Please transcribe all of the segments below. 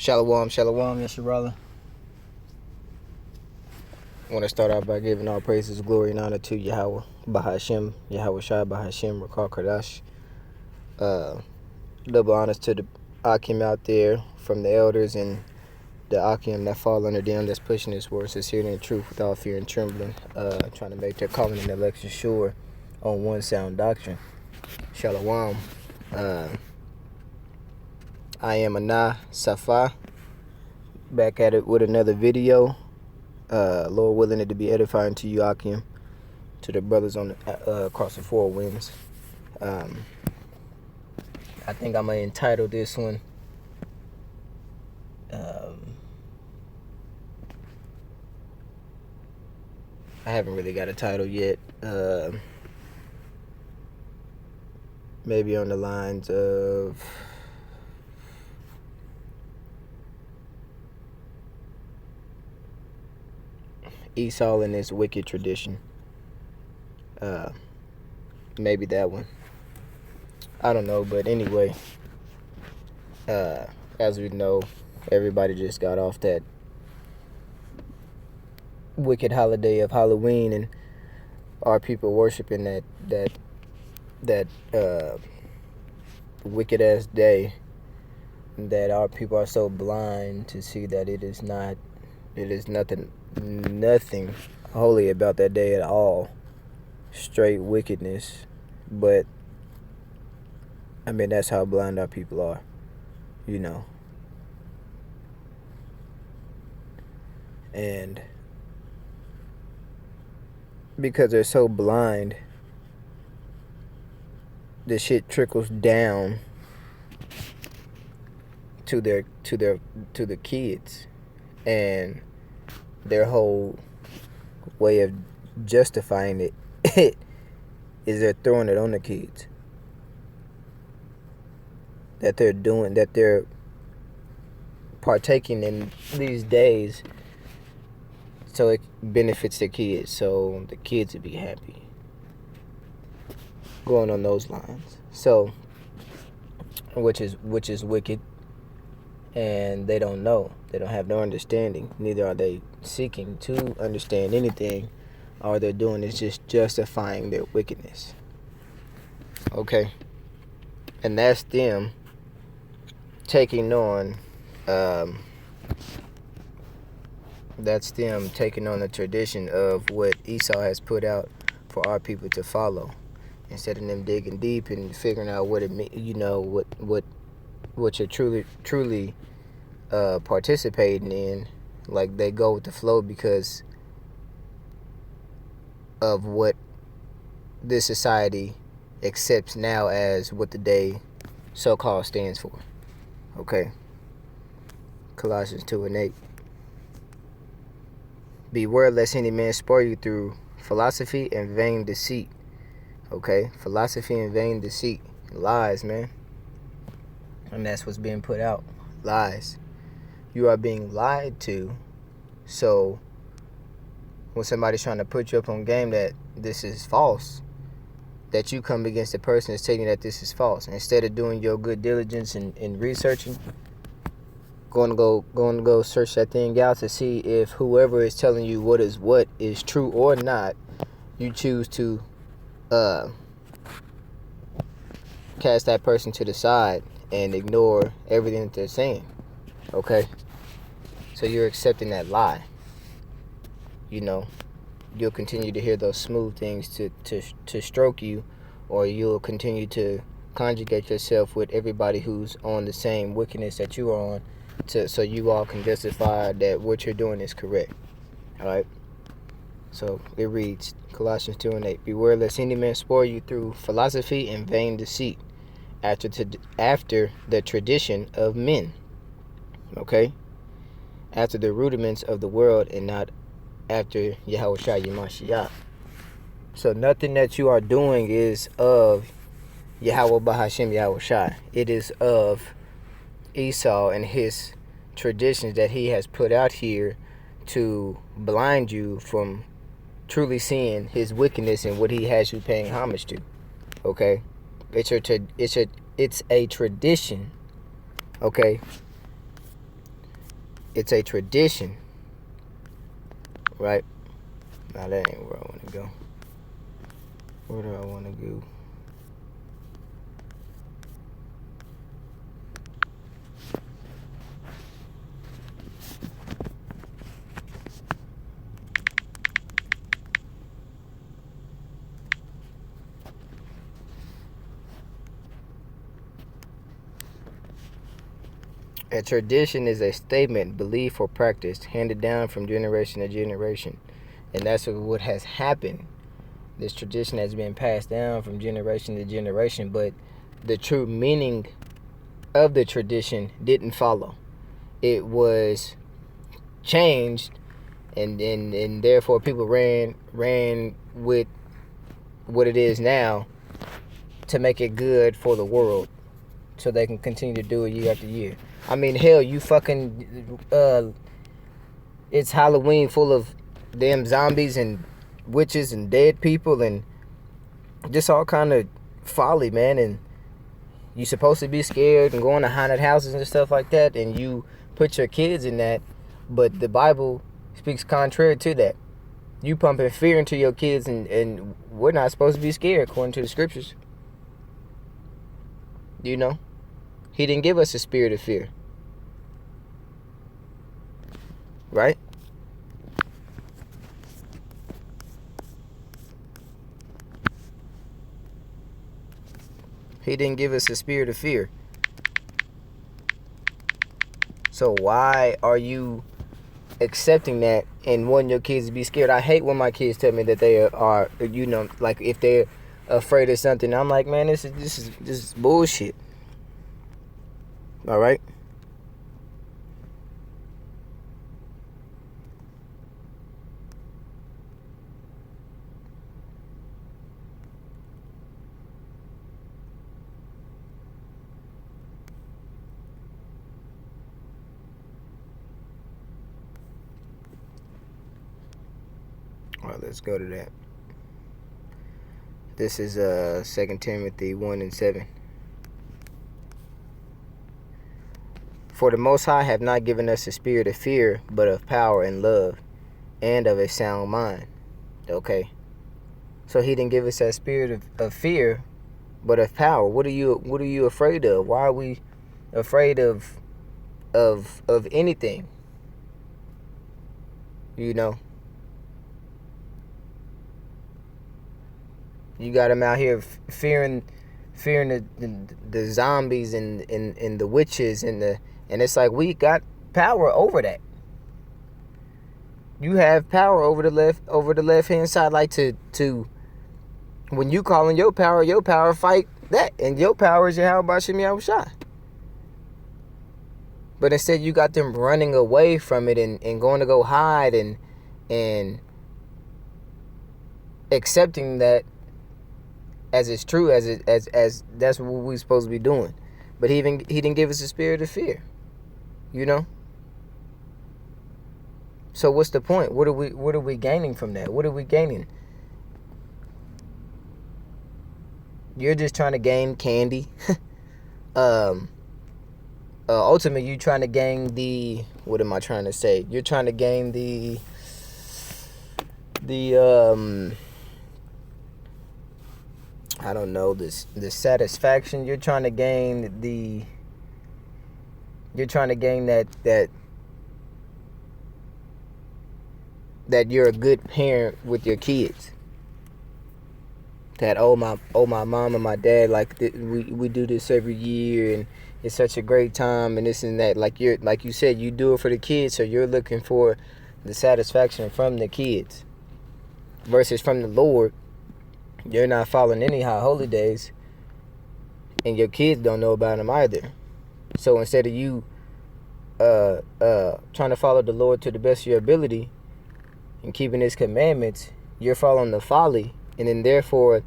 Shalom, shalom, Yasharala. I want to start out by giving all praises, glory, and honor to Yahweh, Bahashem, Yahweh Shai, Bahashem, Rakal Kardash. Double honors to the Akim out there from the elders and the Akim that fall under them that's pushing this word sincerely and truth without fear and trembling, trying to make their calling and election sure on one sound doctrine. Shalom. I am Anah Safa, back at it with another video. Lord willing it to be edifying to you, Akim, to the brothers on the, across the four winds. I think I'm going to entitle this one, I haven't really got a title yet, maybe on the lines of Esau and his wicked tradition. Maybe that one. I don't know, but anyway, as we know, everybody just got off that wicked holiday of Halloween, and our people worshiping that wicked ass day, that our people are so blind to see that it is nothing holy about that day at all. Straight wickedness. But I mean, that's how blind our people are, you know. And because they're so blind, the shit trickles down to the kids, and their whole way of justifying it is they're throwing it on the kids. That they're partaking in these days so it benefits the kids, so the kids would be happy. Going on those lines. So, which is wicked, and they don't know. They don't have no understanding. Neither are they seeking to understand anything. All they're doing is just justifying their wickedness. Okay? And that's them taking on the tradition of what Esau has put out for our people to follow, instead of them digging deep and figuring out what it means, you know, what you're truly participating in. Like, they go with the flow because of what this society accepts now as what the day so-called stands for. Okay? Colossians 2:8. Beware lest any man spoil you through philosophy and vain deceit. Okay? Philosophy and vain deceit. Lies, man. And that's what's being put out. Lies. You are being lied to. So when somebody's trying to put you up on game that this is false, that you come against the person that's telling you that this is false. Instead of doing your good diligence and researching, going to go search that thing out to see if whoever is telling you what is true or not, you choose to cast that person to the side and ignore everything that they're saying. Okay? So you're accepting that lie. You know, you'll continue to hear those smooth things to stroke you, or you'll continue to conjugate yourself with everybody who's on the same wickedness that you are on, so you all can justify that what you're doing is correct. All right? So it reads, Colossians 2:8, beware lest any man spoil you through philosophy and vain deceit, after the tradition of men. Okay? After the rudiments of the world, and not after Yahweh Shai Yamashiach. So nothing that you are doing is of Yahweh Bahashem Yahweh Shai. It is of Esau and his traditions that he has put out here to blind you from truly seeing his wickedness and what he has you paying homage to. Okay? It's a tradition. Okay? It's a tradition, right? Now that ain't where I want to go. Where do I want to go? A tradition is a statement, belief, or practice handed down from generation to generation. And that's what has happened. This tradition has been passed down from generation to generation, but the true meaning of the tradition didn't follow. It was changed, and therefore people ran with what it is now to make it good for the world, so they can continue to do it year after year. I mean, hell, you fucking it's Halloween full of damn zombies and witches and dead people and just all kind of folly, man. And you supposed to be scared and going to haunted houses and stuff like that, and you put your kids in that, but the Bible speaks contrary to that. You pumping fear into your kids, and we're not supposed to be scared according to the scriptures. You know, he didn't give us a spirit of fear, right? He didn't give us a spirit of fear. So why are you accepting that and wanting your kids to be scared? I hate when my kids tell me that they are, you know, like if they're afraid of something. I'm like, man, this is bullshit. All right. All right, let's go to that. This is 2 Timothy 1:7. For the Most High have not given us a spirit of fear, but of power and love, and of a sound mind. Okay. So he didn't give us that spirit of fear, but of power. What are you afraid of? Why are we afraid of anything? You know. You got them out here fearing the zombies and the witches and it's like we got power over that. You have power over the left hand side, like to when you call in your power fight that, and your power is your how about Shimmy Shah. But instead you got them running away from it and going to go hide and accepting that as it's true, as that's what we're supposed to be doing. But he didn't give us a spirit of fear. You know? So what's the point? What are we gaining from that? What are we gaining? You're just trying to gain candy. Ultimately you're trying to gain the, what am I trying to say? You're trying to gain the I don't know, the satisfaction. You're trying to gain that you're a good parent with your kids. That my mom and my dad, like we do this every year and it's such a great time and this and that. Like you said, you do it for the kids, so you're looking for the satisfaction from the kids versus from the Lord. You're not following any high holy days, and your kids don't know about them either. So instead of you trying to follow the Lord to the best of your ability and keeping His commandments, you're following the folly, and then therefore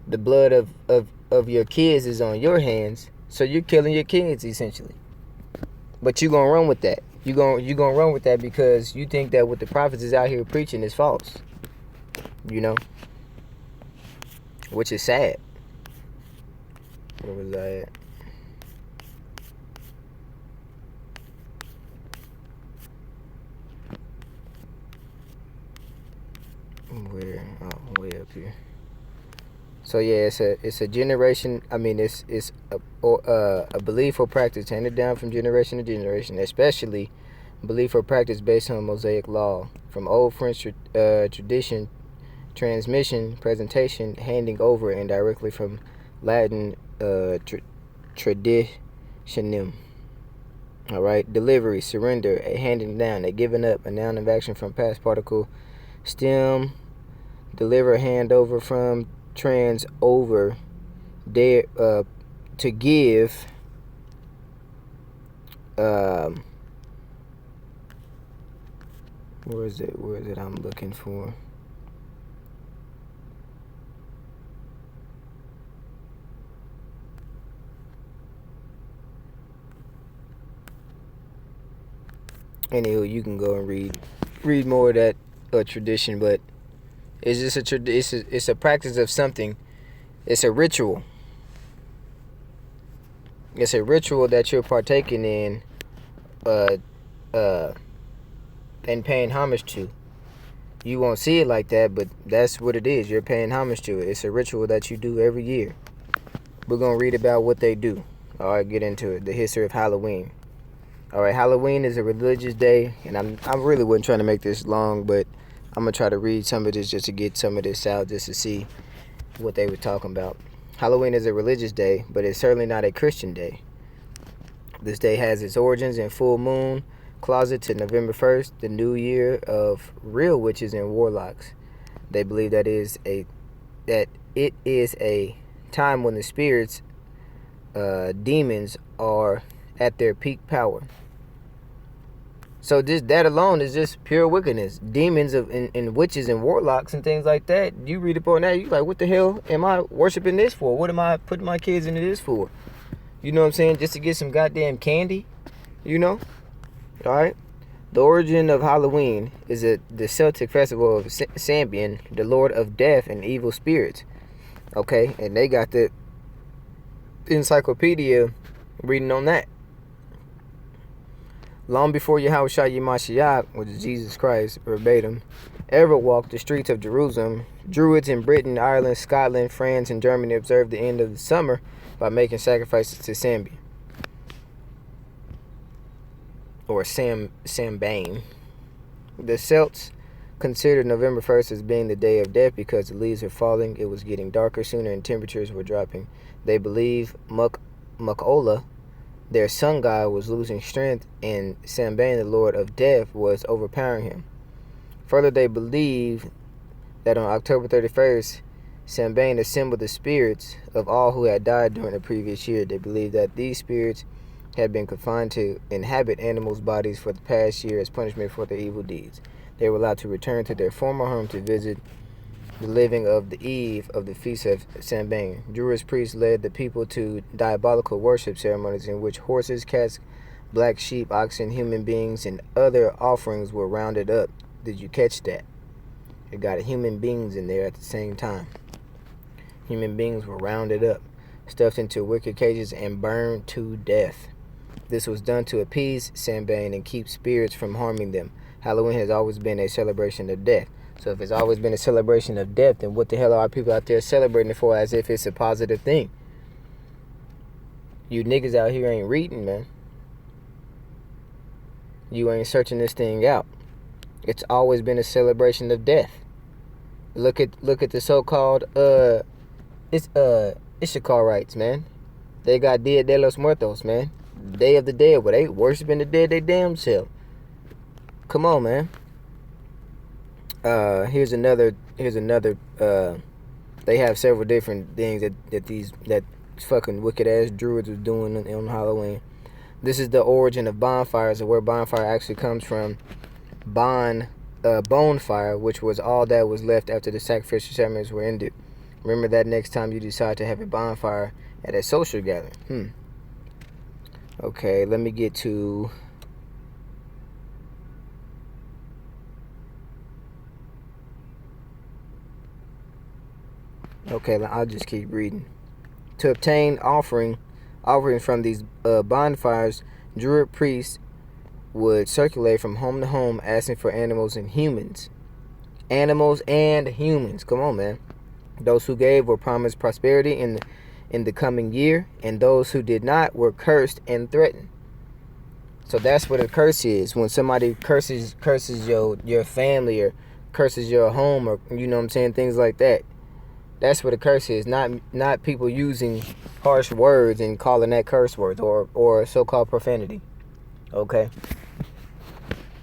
the blood of your kids is on your hands. So you're killing your kids essentially. But you're gonna run with that. You're gonna run with that because you think that what the prophets is out here preaching is false. You know? Which is sad. Where was I at? Where? Oh, way up here. So yeah, it's a generation. I mean, it's a belief or practice handed down from generation to generation, especially belief or practice based on Mosaic law, from Old French tradition, transmission, presentation, handing over, and directly from Latin traditionem. All right, delivery, surrender, a handing down, a giving up, a noun of action from past particle stem, deliver, hand over from, trans over, there, to give, where is it I'm looking for? Anywho, you can go and read more of that tradition, but it's just it's a practice of something. It's a ritual. It's a ritual that you're partaking in, and paying homage to. You won't see it like that, but that's what it is. You're paying homage to it. It's a ritual that you do every year. We're gonna read about what they do. All right, get into it. The history of Halloween. All right, Halloween is a religious day, and I really wasn't trying to make this long, but I'm gonna try to read some of this just to get some of this out, just to see what they were talking about. Halloween is a religious day, but it's certainly not a Christian day. This day has its origins in full moon closet to November 1st, the new year of real witches and warlocks. They believe that it is a time when the spirits, demons, are at their peak power. So that alone is just pure wickedness. Demons and witches and warlocks and things like that. You read upon that, you like, what the hell am I worshiping this for? What am I putting my kids into this for? You know what I'm saying? Just to get some goddamn candy, you know? All right? The origin of Halloween is the Celtic festival of Samhain, the lord of death and evil spirits. Okay? And they got the encyclopedia reading on that. Long before Yahushua Mashiach, which is Jesus Christ, verbatim, ever walked the streets of Jerusalem, Druids in Britain, Ireland, Scotland, France, and Germany observed the end of the summer by making sacrifices to Samhain, or Samhain. The Celts considered November 1st as being the day of death because the leaves were falling, it was getting darker sooner, and temperatures were dropping. They believe Mukola, their sun god, was losing strength, and Samhain, the lord of death, was overpowering him. Further, they believe that on October 31st, Samhain assembled the spirits of all who had died during the previous year. They believe that these spirits had been confined to inhabit animals' bodies for the past year as punishment for their evil deeds. They were allowed to return to their former home to visit the living of the eve of the feast of Samhain. Druid priests led the people to diabolical worship ceremonies in which horses, cats, black sheep, oxen, human beings, and other offerings were rounded up. Did you catch that? It got human beings in there at the same time. Human beings were rounded up, stuffed into wicker cages, and burned to death. This was done to appease Samhain and keep spirits from harming them. Halloween has always been a celebration of death. So if it's always been a celebration of death, then what the hell are people out there celebrating it for as if it's a positive thing? You niggas out here ain't reading, man. You ain't searching this thing out. It's always been a celebration of death. Look at the so-called Ishikarites, man. They got Dia de los Muertos, man. Day of the Dead, where they worshiping the dead they damn self. Come on, man. Here's another they have several different things that fucking wicked ass druids was doing on Halloween. This is the origin of bonfires, and where bonfire actually comes from. Bonefire, which was all that was left after the sacrificial ceremonies were ended. Remember that next time you decide to have a bonfire at a social gathering. Okay, let me get to Okay, I'll just keep reading. To obtain offerings from these bonfires, Druid priests would circulate from home to home asking for animals and humans. animals, and humans. Come on, man. Those who gave were promised prosperity in the coming year, and those who did not were cursed and threatened. So that's what a curse is. When somebody curses your family, or curses your home, or you know what I'm saying, things like that. That's what a curse is. Not people using harsh words and calling that curse words or so-called profanity. Okay?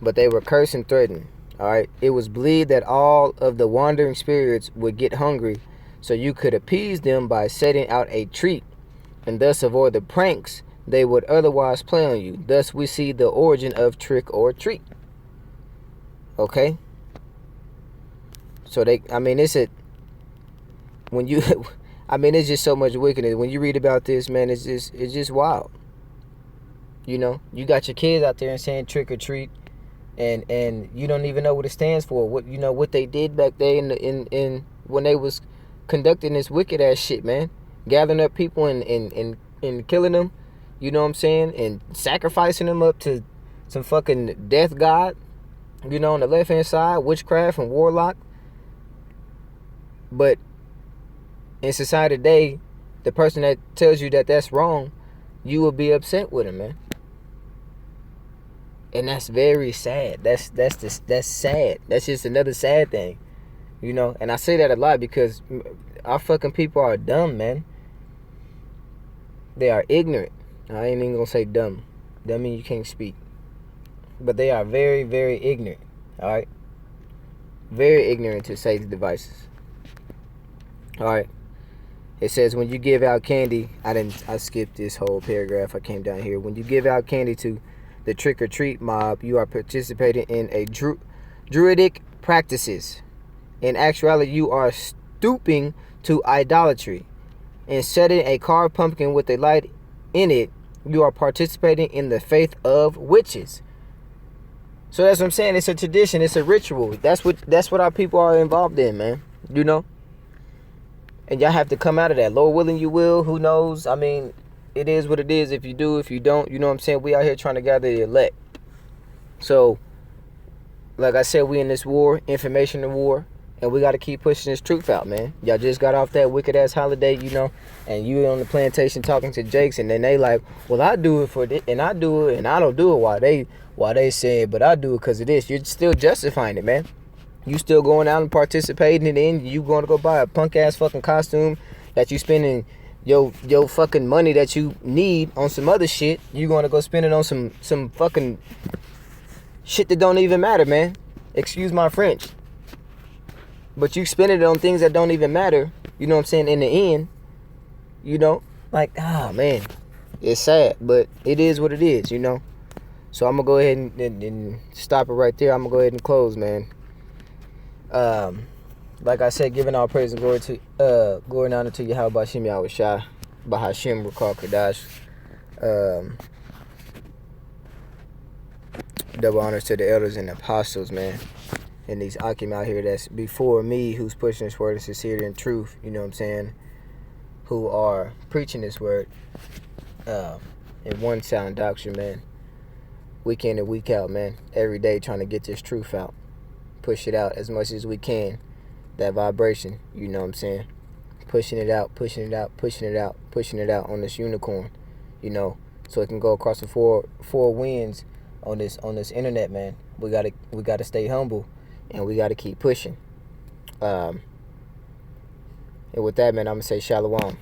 But they were cursed and threatened. Alright? It was believed that all of the wandering spirits would get hungry, so you could appease them by setting out a treat, and thus avoid the pranks they would otherwise play on you. Thus we see the origin of trick or treat. Okay? So it's just so much wickedness. When you read about this, man, it's just wild. You know, you got your kids out there and saying trick or treat, and you don't even know what it stands for. What they did back there in when they was conducting this wicked ass shit, man, gathering up people and killing them. You know what I'm saying, and sacrificing them up to some fucking death god. You know, on the left hand side, witchcraft and warlock. But in society today, the person that tells you that that's wrong, you will be upset with him, man. And that's very sad. That's sad. That's just another sad thing, you know. And I say that a lot because our fucking people are dumb, man. They are ignorant. I ain't even gonna say dumb. That means you can't speak. But they are very, very ignorant. All right, very ignorant to Satan's devices. All right. It says when you give out candy, I skipped this whole paragraph. I came down here. When you give out candy to the trick or treat mob, you are participating in a druidic practices. In actuality, you are stooping to idolatry. In setting a carved pumpkin with a light in it, you are participating in the faith of witches. So that's what I'm saying. It's a tradition. It's a ritual. That's what our people are involved in, man. You know. And y'all have to come out of that. Lord willing, you will. Who knows? I mean, it is what it is. If you do, if you don't, you know what I'm saying? We out here trying to gather the elect. So, like I said, we in this war, information war, and we got to keep pushing this truth out, man. Y'all just got off that wicked-ass holiday, you know, and you on the plantation talking to Jakes, and then they like, well, I do it for this, and I do it, and I don't do it while they say it, but I do it because of this. You're still justifying it, man. You still going out and participating, and then you going to go buy a punk-ass fucking costume that you spending your fucking money that you need on some other shit. You going to go spend it on some fucking shit that don't even matter, man. Excuse my French. But you spending it on things that don't even matter, you know what I'm saying, in the end. You know? Like, man. It's sad, but it is what it is, you know? So I'm going to go ahead and stop it right there. I'm going to go ahead and close, man. Like I said, giving all praise and glory and honor to Yahweh Bashim Yahweh Shah, Bahashim Rukal Kadash. Double honors to the elders and the apostles, man. And these Akim out here that's before me, who's pushing this word in sincerity and truth, you know what I'm saying? Who are preaching this word in one sound doctrine, man. Week in and week out, man. Every day trying to get this truth out. Push it out as much as we can. That vibration, you know what I'm saying? Pushing it out, pushing it out, pushing it out, pushing it out on this unicorn, you know, so it can go across the four winds on this internet, man. We gotta stay humble, and we gotta keep pushing. And with that, man, I'm gonna say shalom.